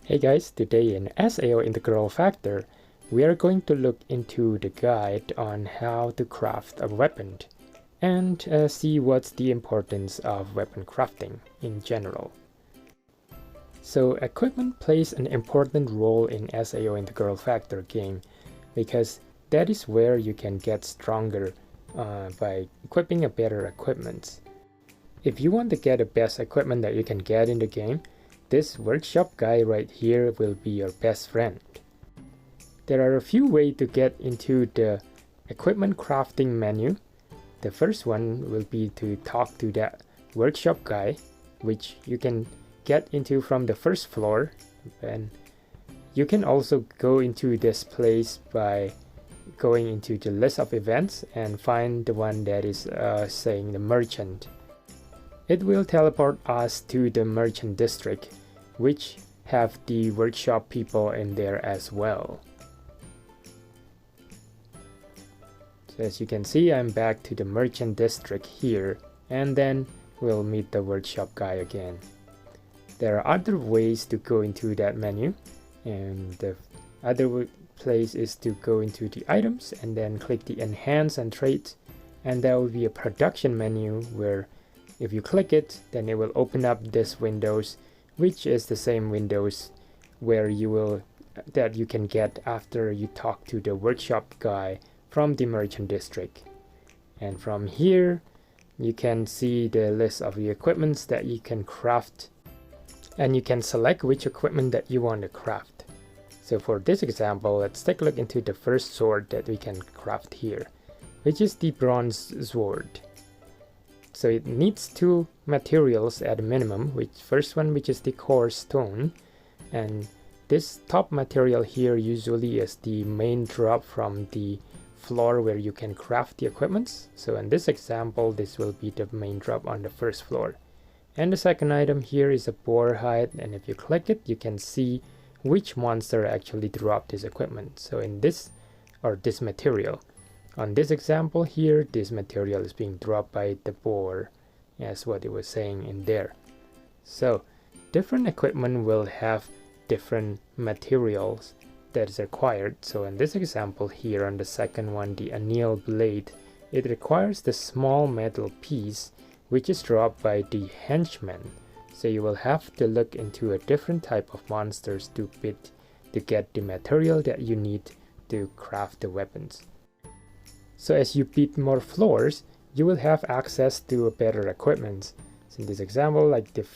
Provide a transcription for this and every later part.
Hey guys, today in SAO Integral Factor, we are going to look into the guide on how to craft a weapon and see what's the importance of weapon crafting in general. So equipment plays an important role in SAO Integral Factor game because that is where you can get stronger by equipping a better equipment. If you want to get the best equipment that you can get in the game, this workshop guy right here will be your best friend. There are a few ways to get into the equipment crafting menu. The first one will be to talk to that workshop guy, which you can get into from the first floor. And you can also go into this place by going into the list of events and find the one that is saying the merchant. It will teleport us to the merchant district, which have the workshop people in there as well. So as you can see, I'm back to the merchant district here, and then we'll meet the workshop guy again. There are other ways to go into that menu, and the other place is to go into the items and then click the enhance and traits, and there will be a production menu where if you click it, then it will open up this windows, which is the same windows where that you can get after you talk to the workshop guy from the merchant district. And from here you can see the list of the equipments that you can craft, and you can select which equipment that you want to craft. So for this example, let's take a look into the first sword that we can craft here, which is the bronze sword. So it needs two materials at a minimum, which is the core stone, and this top material here usually is the main drop from the floor where you can craft the equipments. So in this example, this will be the main drop on the first floor. And the second item here is a boar hide, and if you click it, you can see which monster actually dropped this equipment. So in this material. On this example here, this material is being dropped by the boar, as what it was saying in there. So different equipment will have different materials that is required. So in this example here, on the second one, the anneal blade, it requires the small metal piece which is dropped by the henchman. So you will have to look into a different type of monsters to get the material that you need to craft the weapons. So as you beat more floors, you will have access to a better equipment. So in this example, like the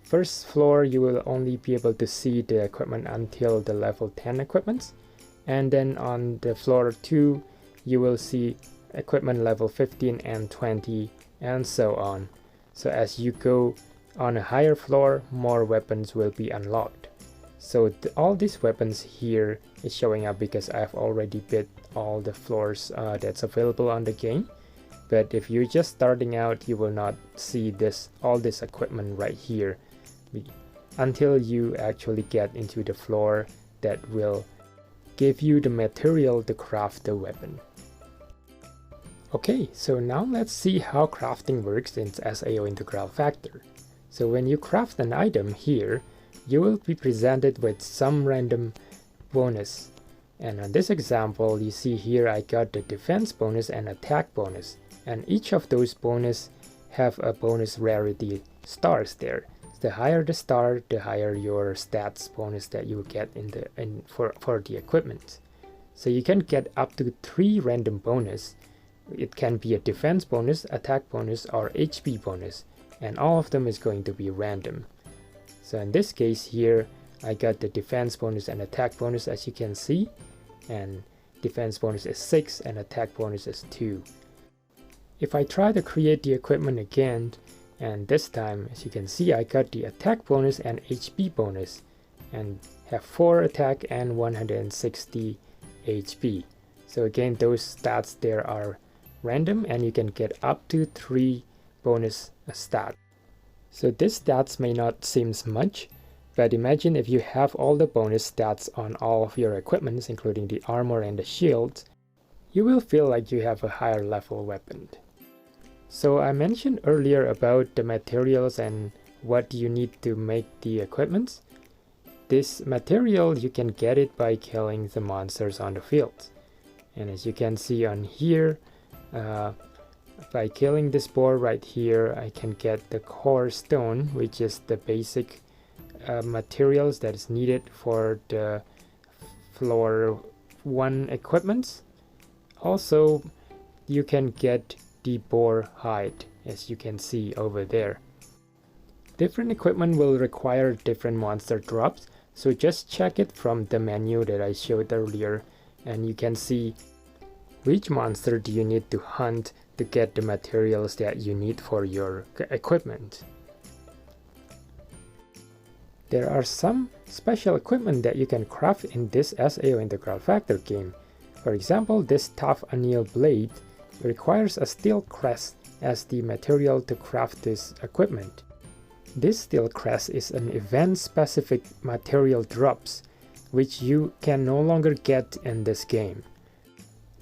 first floor, you will only be able to see the equipment until the level 10 equipments. And then on the floor 2, you will see equipment level 15 and 20 and so on. So as you go on a higher floor, more weapons will be unlocked. So all these weapons here is showing up because I've already beat all the floors that's available on the game. But if you're just starting out, you will not see all this equipment right here until you actually get into the floor that will give you the material to craft the weapon. Okay, so now let's see how crafting works in SAO Integral Factor. So when you craft an item here, you will be presented with some random bonus. And on this example, you see here I got the defense bonus and attack bonus. And each of those bonus have a bonus rarity stars there. The higher the star, the higher your stats bonus that you will get for the equipment. So you can get up to 3 random bonus. It can be a defense bonus, attack bonus, or HP bonus. And all of them is going to be random. So in this case here, I got the defense bonus and attack bonus, as you can see, and defense bonus is 6 and attack bonus is 2. If I try to create the equipment again, and this time, as you can see, I got the attack bonus and HP bonus, and have 4 attack and 160 HP. So again, those stats there are random, and you can get up to 3 bonus stats. So this stats may not seem much, but imagine if you have all the bonus stats on all of your equipments, including the armor and the shield, you will feel like you have a higher level weapon. So I mentioned earlier about the materials and what you need to make the equipments. this material, you can get it by killing the monsters on the field. And as you can see on here, by killing this boar right here, I can get the core stone, which is the basic materials that is needed for the floor 1 equipments. Also, you can get the boar hide, as you can see over there. Different equipment will require different monster drops, so just check it from the menu that I showed earlier, and you can see which monster do you need to hunt to get the materials that you need for your equipment. There are some special equipment that you can craft in this SAO Integral Factor game. For example, this tough anneal blade requires a steel crest as the material to craft this equipment. This steel crest is an event-specific material drops, which you can no longer get in this game.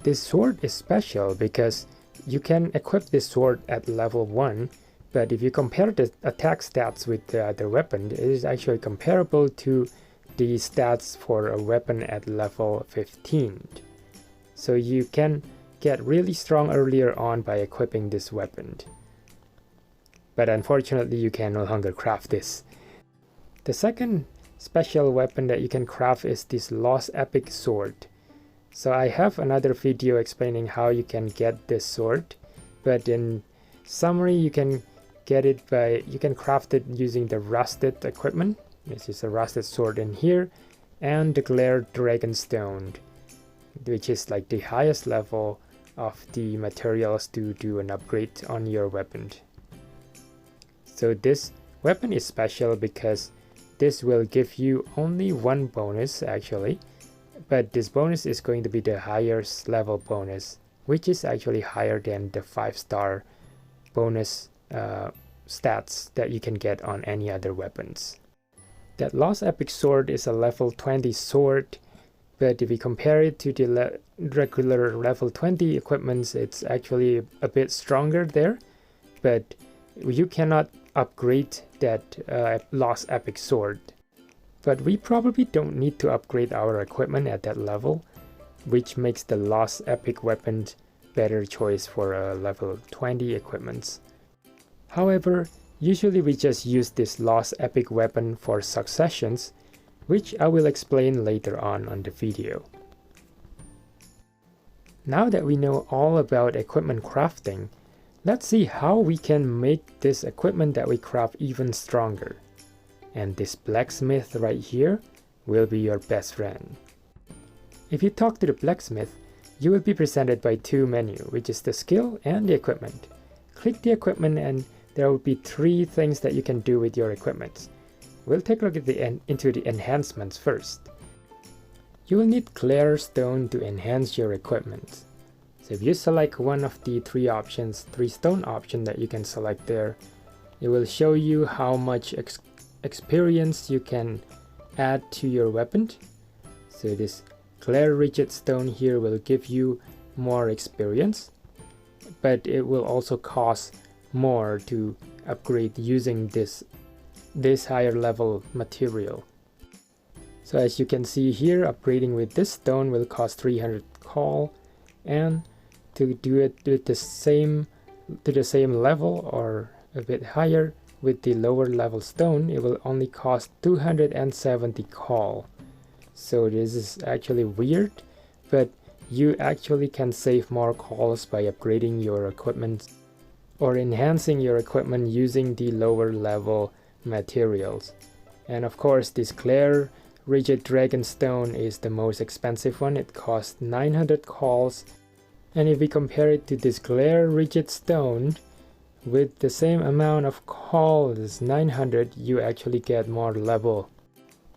This sword is special because you can equip this sword at level 1, but if you compare the attack stats with the other weapon, it is actually comparable to the stats for a weapon at level 15. So you can get really strong earlier on by equipping this weapon. But unfortunately, you can no longer craft this. The second special weapon that you can craft is this Lost Epic Sword. So I have another video explaining how you can get this sword, but in summary, you can get it by, you can craft it using the rusted equipment. This is a rusted sword in here, and the Glare Dragonstone, which is like the highest level of the materials to do an upgrade on your weapon. So this weapon is special because this will give you only 1 bonus actually, but this bonus is going to be the highest level bonus, which is actually higher than the 5-star bonus stats that you can get on any other weapons. That Lost Epic Sword is a level 20 sword, but if we compare it to the regular level 20 equipments, it's actually a bit stronger there, but you cannot upgrade that Lost Epic Sword. But we probably don't need to upgrade our equipment at that level, which makes the Lost Epic weapon better choice for level 20 equipments. However, usually we just use this Lost Epic weapon for successions, which I will explain later on the video. Now that we know all about equipment crafting, let's see how we can make this equipment that we craft even stronger. And this blacksmith right here will be your best friend. If you talk to the blacksmith, you will be presented by 2 menus, which is the skill and the equipment. Click the equipment and there will be 3 things that you can do with your equipment. We'll take a look at into the enhancements first. You will need Glare Stone to enhance your equipment. So if you select one of the 3 options, 3 stone option that you can select there, it will show you how much experience you can add to your weapon. So this Glare Rigid Stone here will give you more experience, but it will also cost more to upgrade using this higher level material. So as you can see here, upgrading with this stone will cost 300 call, and to do it with the same level or a bit higher with the lower level stone, it will only cost 270 call. So this is actually weird, but you actually can save more calls by upgrading your equipment or enhancing your equipment using the lower level materials. And of course, this Glare Rigid Dragonstone is the most expensive one. It costs 900 calls, and if we compare it to this Glare Rigid Stone with the same amount of calls, 900, you actually get more level.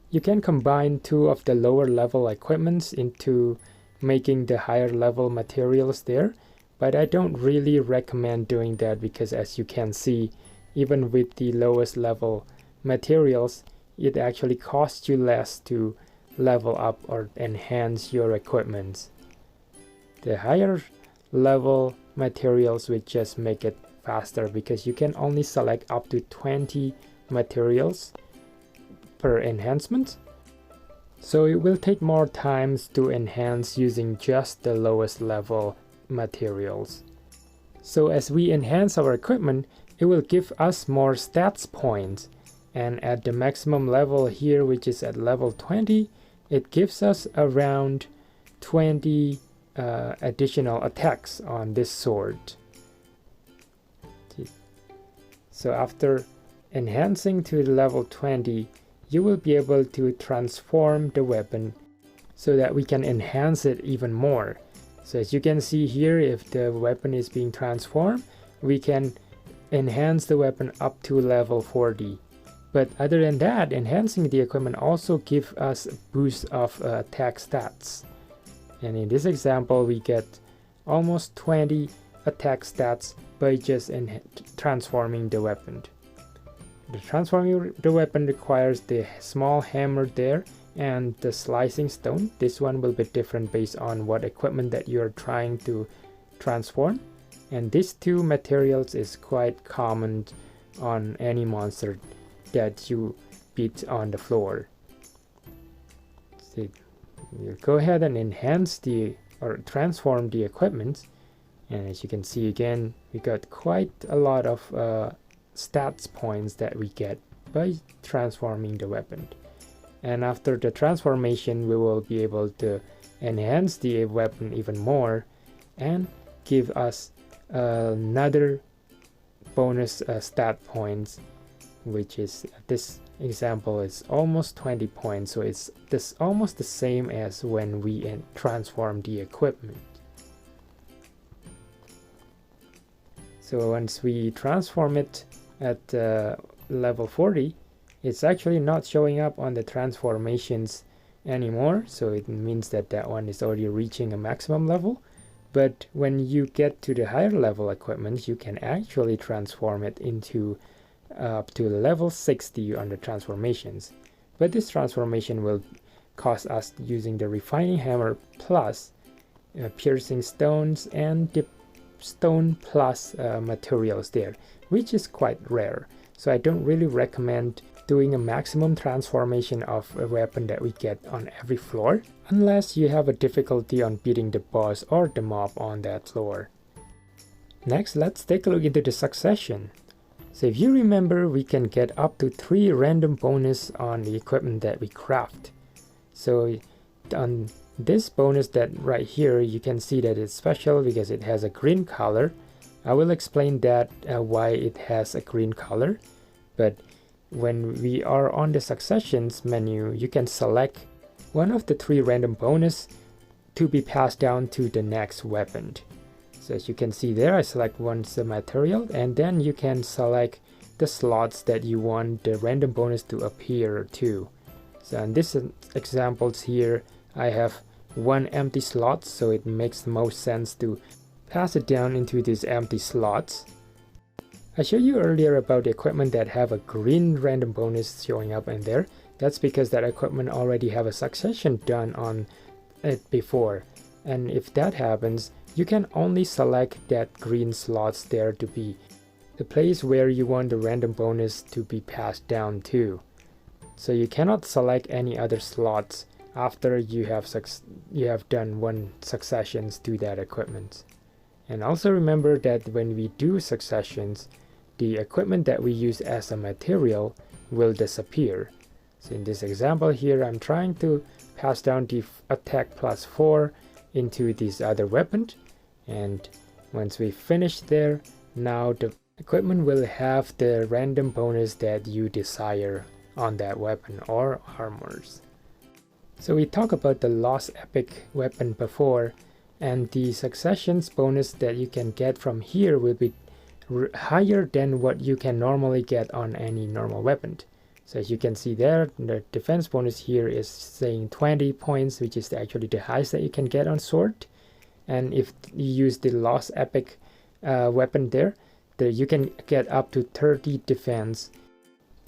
You can combine 2 of the lower level equipments into making the higher level materials there, but I don't really recommend doing that because as you can see, even with the lowest level materials, it actually costs you less to level up or enhance your equipment. The higher level materials will just make it faster because you can only select up to 20 materials per enhancement, So it will take more times to enhance using just the lowest level materials. So as we enhance our equipment, it will give us more stats points, and at the maximum level here, which is at level 20, it gives us around 20 additional attacks on this sword. So after enhancing to level 20, you will be able to transform the weapon so that we can enhance it even more. So as you can see here, if the weapon is being transformed, we can enhance the weapon up to level 40. But other than that, enhancing the equipment also gives us a boost of attack stats. And in this example, we get almost 20 attack stats by just transforming the weapon. The transforming the weapon requires the small hammer there and the slicing stone. This one will be different based on what equipment that you are trying to transform. And these two materials is quite common on any monster that you beat on the floor. So you go ahead and enhance or transform the equipment, and as you can see again, we got quite a lot of stats points that we get by transforming the weapon. And after the transformation, we will be able to enhance the weapon even more and give us another bonus stat points, which is this example is almost 20 points. So it's almost the same as when we transform the equipment. So once we transform it at level 40, it's actually not showing up on the transformations anymore, so it means that that one is already reaching a maximum level. But when you get to the higher level equipment, you can actually transform it into up to level 60 on the transformations. But this transformation will cost us using the refining hammer plus piercing stones and the stone plus materials there, which is quite rare. So I don't really recommend doing a maximum transformation of a weapon that we get on every floor, unless you have a difficulty on beating the boss or the mob on that floor. Next, let's take a look into the succession. So if you remember, we can get up to 3 random bonus on the equipment that we craft. So on this bonus that right here, you can see that it's special because it has a green color. I will explain that why it has a green color. But when we are on the successions menu, you can select one of the 3 random bonus to be passed down to the next weapon. So as you can see there, I select once the material, and then you can select the slots that you want the random bonus to appear to. So in this examples here, I have 1 empty slot, so it makes the most sense to pass it down into these empty slots. I showed you earlier about the equipment that have a green random bonus showing up in there. That's because that equipment already have a succession done on it before. And if that happens, you can only select that green slots there to be the place where you want the random bonus to be passed down to. So you cannot select any other slots after you have done 1 successions to that equipment. And also remember that when we do successions, the equipment that we use as a material will disappear. So in this example here, I'm trying to pass down the attack plus 4 into this other weapon, and once we finish there, now the equipment will have the random bonus that you desire on that weapon or armors. So we talked about the Lost Epic weapon before, and the successions bonus that you can get from here will be higher than what you can normally get on any normal weapon. So as you can see there, the defense bonus here is saying 20 points, which is actually the highest that you can get on sword. And if you use the Lost Epic weapon there, you can get up to 30 defense.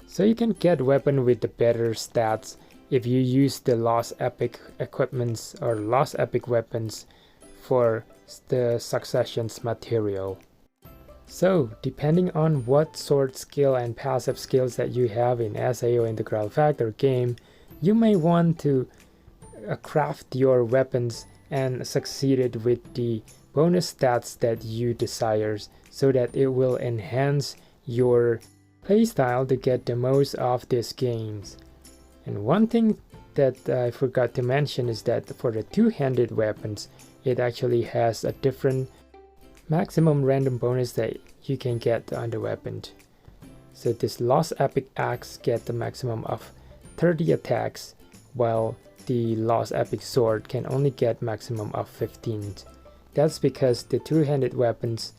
So you can get weapon with the better stats if you use the Lost Epic equipments or Lost Epic weapons for the successions material. So depending on what sword skill and passive skills that you have in SAO in the Growlfactor game, you may want to craft your weapons and succeeded with the bonus stats that you desire, so that it will enhance your playstyle to get the most of these games. And one thing that I forgot to mention is that for the two-handed weapons, it actually has a different maximum random bonus that you can get on the weapon. So this Lost Epic Axe get the maximum of 30 attacks, while the Lost Epic Sword can only get maximum of 15. That's because the two-handed weapons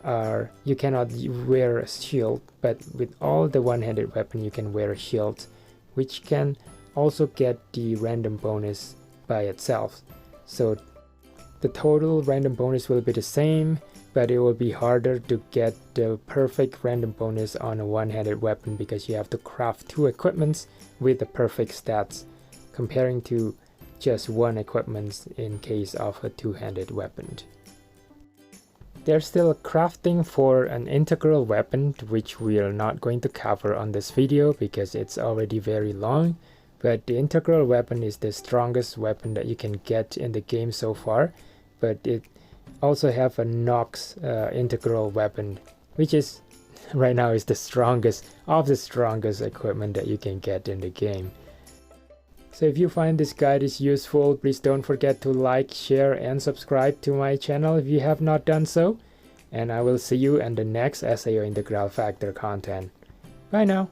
are, you cannot wear a shield, but with all the one-handed weapon you can wear a shield, which can also get the random bonus by itself. So the total random bonus will be the same, but it will be harder to get the perfect random bonus on a one-handed weapon because you have to craft two equipments with the perfect stats, comparing to just one equipment in case of a two-handed weapon. There's still crafting for an integral weapon, which we are not going to cover on this video because it's already very long, but the integral weapon is the strongest weapon that you can get in the game so far, but it also have a Nox integral weapon, which is right now is the strongest of the strongest equipment that you can get in the game. So if you find this guide is useful, please don't forget to like, share and subscribe to my channel if you have not done so. And I will see you in the next SAO Integral Factor content. Bye now.